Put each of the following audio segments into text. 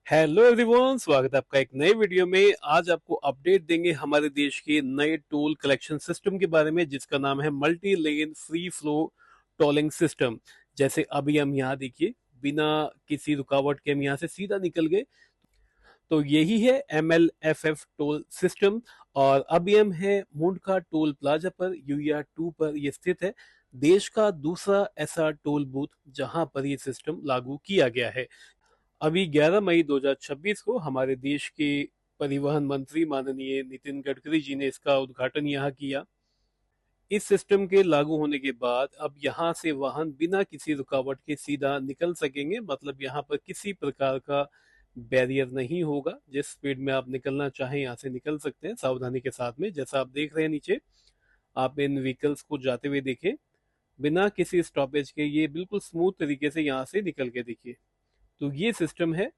Hello everyone, स्वागत है आपका एक नए वीडियो में। आज आपको अपडेट देंगे हमारे देश के नए टोल कलेक्शन सिस्टम के बारे में, जिसका नाम है multi lane free flow tolling system. जैसे अभी हम यहाँ देखिए, बिना किसी रुकावट के हम यहाँ से सीधा निकल गए। तो यही है MLFF टोल सिस्टम। और अभी हम है मुंडका टोल प्लाजा पर, UER 2 पर ये स्थित है। देश का दूसरा ऐसा टोल बूथ जहां पर ये सिस्टम लागू किया गया है। अभी 11 मई 2026 को हमारे देश के परिवहन मंत्री माननीय नितिन गडकरी जी ने इसका उद्घाटन यहाँ किया। इस सिस्टम के लागू होने के बाद अब यहाँ से वाहन बिना किसी रुकावट के सीधा निकल सकेंगे। मतलब यहाँ पर किसी प्रकार का बैरियर नहीं होगा। जिस स्पीड में आप निकलना चाहें यहाँ से निकल सकते हैं सावधानी के साथ में। जैसा आप देख रहे हैं नीचे, आप इन व्हीकल्स को जाते हुए देखें, बिना किसी स्टॉपेज के ये बिल्कुल स्मूथ तरीके से यहाँ से निकल के देखिए। तो ये सिस्टम है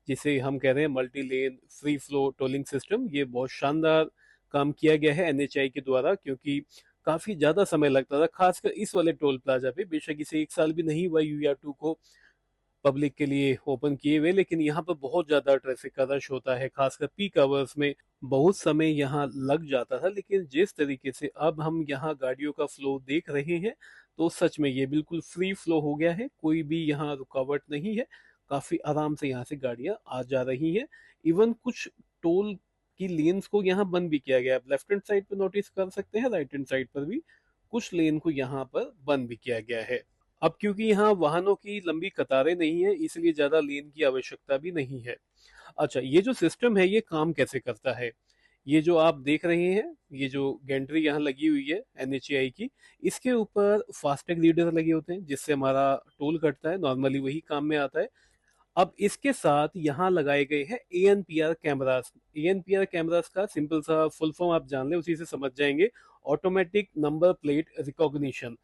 जिसे हम कह रहे हैं multi lane free flow tolling system. ये बहुत शानदार काम किया गया है NHAI के द्वारा, क्योंकि काफी ज्यादा समय लगता था खासकर इस वाले टोल प्लाजा पे। बेशक इसे 1 साल भी नहीं हुआ UER 2 को पब्लिक के लिए ओपन किए हुए, लेकिन यहाँ पर बहुत ज्यादा ट्रैफिक का रश होता है। खासकर पीक आवर्स में बहुत समय यहाँ लग जाता था। लेकिन जिस तरीके से अब हम यहाँ गाड़ियों का फ्लो देख रहे हैं, तो सच में ये बिल्कुल फ्री फ्लो हो गया है। कोई भी यहाँ रुकावट नहीं है। काफी आराम से यहाँ से गाड़ियां आ जा रही हैं। इवन कुछ टोल की लेन्स को यहाँ बंद भी किया गया है। आप लेफ्ट हैंड साइड पर नोटिस कर सकते हैं, राइट हैंड साइड पर भी कुछ लेन को यहाँ पर बंद भी किया गया है। अब क्योंकि यहाँ वाहनों की लंबी कतारें नहीं है, इसलिए ज्यादा लेन की आवश्यकता भी नहीं है। अच्छा, ये जो सिस्टम है ये काम कैसे करता है? ये जो आप देख रहे हैं, ये जो गेंट्री यहाँ लगी हुई है NHAI की, इसके ऊपर फास्टैग रीडर लगे होते हैं जिससे हमारा टोल कटता है। नॉर्मली वही काम में आता है। अब इसके साथ यहाँ लगाए गए हैं ANPR कैमरास। ANPR कैमरास का सिंपल सा फुल फॉर्म आप जान लें, उसी से समझ जाएंगे। Automatic number plate recognition.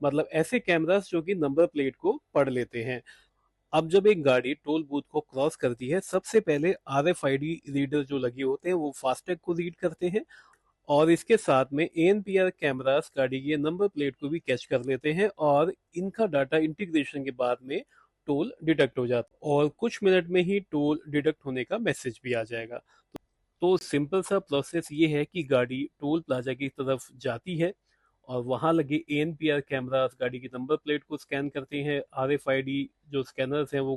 मतलब ऐसे कैमरास जो कि नंबर प्लेट को पढ़ लेते हैं। अब जब एक गाड़ी टोल बूथ को क्रॉस करती है, सबसे पहले RFID रीडर जो लगे होते हैं वो फास्टैग को रीड करते हैं। और इसके साथ में ANPR कैमरास गाड़ी के नंबर प्लेट को भी कैच कर लेते हैं, और इनका डाटा इंटीग्रेशन के बाद में टोल डिडक्ट हो जाता है, और कुछ मिनट में ही टोल डिडक्ट होने का मैसेज भी आ जाएगा। तो सिंपल सा प्रोसेस ये है कि गाड़ी टोल प्लाजा की तरफ जाती है, और वहां लगे ANPR कैमरास गाड़ी की नंबर प्लेट को स्कैन करते हैं। RFID जो स्कैनर्स हैं वो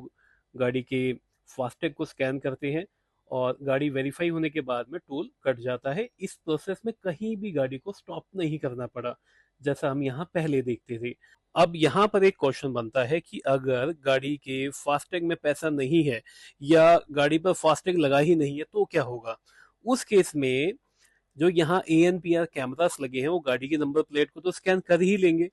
गाड़ी के फास्टैग को स्कैन करते हैं, और गाड़ी वेरीफाई होने के बाद में टोल कट जाता है। इस प्रोसेस में कहीं भी गाड़ी को स्टॉप नहीं करना पड़ा, जैसा हम यहाँ पहले देखते थे। अब यहाँ पर एक क्वेश्चन बनता है कि अगर गाड़ी के फास्टैग में पैसा नहीं है, या गाड़ी पर फास्टैग लगा ही नहीं है, तो क्या होगा? उस केस में जो यहाँ ANPR कैमरास लगे हैं वो गाड़ी के नंबर प्लेट को तो स्कैन कर ही लेंगे।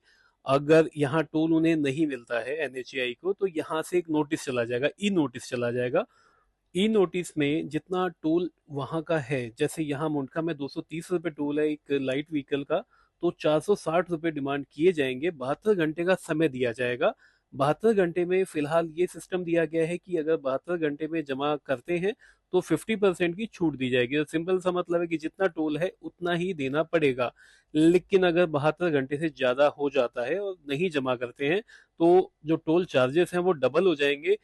अगर यहाँ टोल उन्हें नहीं मिलता है NHAI को, तो यहाँ से एक नोटिस चला जाएगा, ई नोटिस चला जाएगा। ई नोटिस में जितना टोल वहां का है, जैसे यहाँ मुंडका में 230 रुपये टोल है एक लाइट व्हीकल का, तो 460 रुपये डिमांड किए जाएंगे। 72 घंटे का समय दिया जाएगा। 72 घंटे में फिलहाल ये सिस्टम दिया गया है कि अगर 72 घंटे में जमा करते हैं तो 50% की छूट दी जाएगी। तो सिंपल सा मतलब है कि जितना टोल है उतना ही देना पड़ेगा। लेकिन अगर 72 घंटे से ज्यादा हो जाता है और नहीं जमा करते हैं, तो जो टोल चार्जेस हैं वो डबल हो जाएंगे।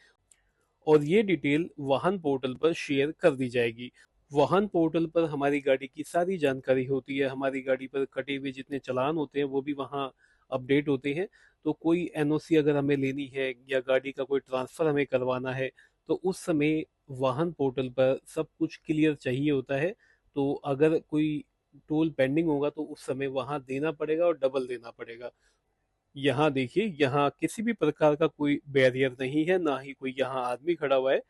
और ये डिटेल वाहन पोर्टल पर शेयर कर दी जाएगी। वाहन पोर्टल पर हमारी गाड़ी की सारी जानकारी होती है। हमारी गाड़ी पर कटे हुए जितने चालान होते हैं वो भी वहाँ अपडेट होते हैं। तो कोई NOC अगर हमें लेनी है, या गाड़ी का कोई ट्रांसफर हमें करवाना है, तो उस समय वाहन पोर्टल पर सब कुछ क्लियर चाहिए होता है। तो अगर कोई टोल पेंडिंग होगा तो उस समय वहां देना पड़ेगा, और डबल देना पड़ेगा। यहाँ देखिए, यहाँ किसी भी प्रकार का कोई बैरियर नहीं है, ना ही कोई यहाँ आदमी खड़ा हुआ है।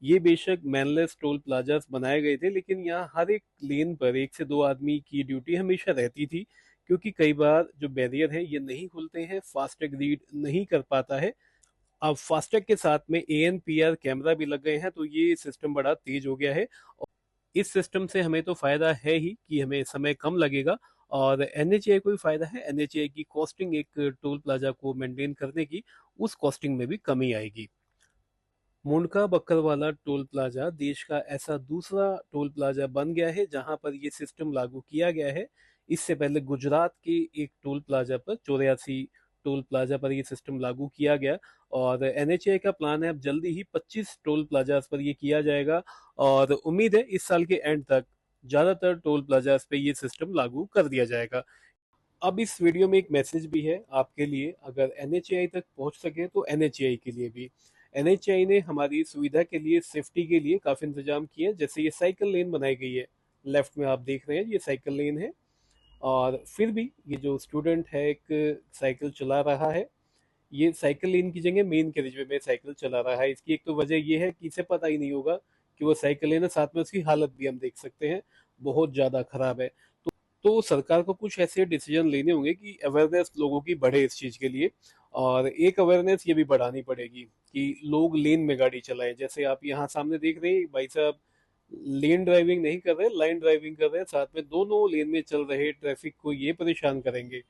ये बेशक मैनलेस टोल प्लाजास बनाए गए थे, लेकिन यहाँ हर एक लेन पर 1 से 2 आदमी की ड्यूटी हमेशा रहती थी। क्योंकि कई बार जो बैरियर है ये नहीं खुलते हैं, फास्टैग रीड नहीं कर पाता है। अब फास्टैग के साथ में ANPR कैमरा भी लग गए हैं, तो ये सिस्टम बड़ा तेज हो गया है। इस सिस्टम से हमें तो फायदा है ही कि हमें समय कम लगेगा, और NHAI को भी फायदा है। NHAI की कॉस्टिंग एक टोल प्लाजा को मेंटेन करने की, उस कॉस्टिंग में भी कमी आएगी। मुंडका बक्करवाला टोल प्लाजा देश का ऐसा दूसरा टोल प्लाजा बन गया है जहां पर ये सिस्टम लागू किया गया है। इससे पहले गुजरात के एक टोल प्लाजा पर 84 टोल प्लाजा पर ये सिस्टम लागू किया गया और एनएचएआई का प्लान है अब जल्दी ही 25 टोल प्लाजास पर ये किया जाएगा और उम्मीद है इस साल के एंड तक ज़्यादातर टोल प्लाजास पे ये सिस्टम लागू कर दिया जाएगा। अब इस वीडियो में एक मैसेज भी है आपके लिए, अगर एनएचएआई तक पहुंच सके तो एनएचएआई के लिए भी। एनएचएआई ने हमारी सुविधा के लिए, सेफ्टी के लिए काफ़ी इंतजाम किए हैं। जैसे ये साइकिल लेन बनाई गई है, लेफ्ट में आप देख रहे हैं ये साइकिल लेन है, और फिर भी ये जो स्टूडेंट है एक साइकिल चला रहा है, ये साइकिल लेन की जगह मेन कैरिजवे में साइकिल चला रहा है। इसकी एक तो वजह ये है कि इसे पता ही नहीं होगा कि वो साइकिल लेन है, साथ में उसकी हालत भी हम देख सकते हैं बहुत ज़्यादा खराब है। तो सरकार को कुछ ऐसे डिसीजन लेने होंगे कि अवेयरनेस लोगों की बढ़े इस चीज़ के लिए, और एक अवेयरनेस ये भी बढ़ानी पड़ेगी कि लोग लेन में गाड़ी चलाएं। जैसे आप यहाँ सामने देख रहे हैं भाई साहब लेन ड्राइविंग नहीं कर रहे, लाइन ड्राइविंग कर रहे हैं, साथ में दोनों लेन में चल रहे ट्रैफिक को ये परेशान करेंगे।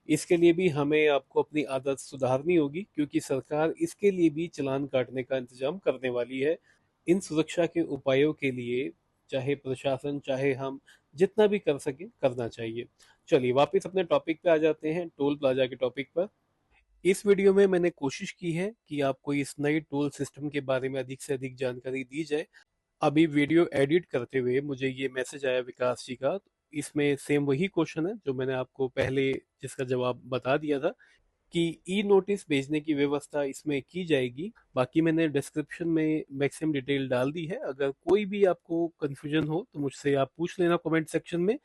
इसके लिए भी हमें आपको अपनी आदत सुधारनी होगी, क्योंकि सरकार इसके लिए भी चालान काटने का इंतजाम करने वाली है। इन सुरक्षा के उपायों के लिए चाहे प्रशासन चाहे हम जितना भी कर सकें करना चाहिए। चलिए वापस अपने टॉपिक पे आ जाते हैं, टोल प्लाजा के टॉपिक पर। इस वीडियो में मैंने कोशिश की है कि आपको इस नए टोल सिस्टम के बारे में अधिक से अधिक जानकारी दी जाए। अभी वीडियो एडिट करते हुए मुझे ये मैसेज आया विकास जी का, इसमें सेम वही क्वेश्चन है जो मैंने आपको पहले जिसका जवाब बता दिया था कि ई नोटिस भेजने की व्यवस्था इसमें की जाएगी। बाकी मैंने डिस्क्रिप्शन में मैक्सिमम डिटेल डाल दी है, अगर कोई भी आपको कंफ्यूजन हो तो मुझसे आप पूछ लेना कमेंट सेक्शन में।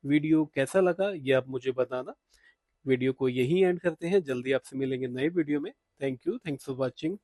वीडियो कैसा लगा ये आप मुझे बताना। वीडियो को यहीं एंड करते हैं, जल्दी आपसे मिलेंगे नए वीडियो में। Thank you, thanks for watching.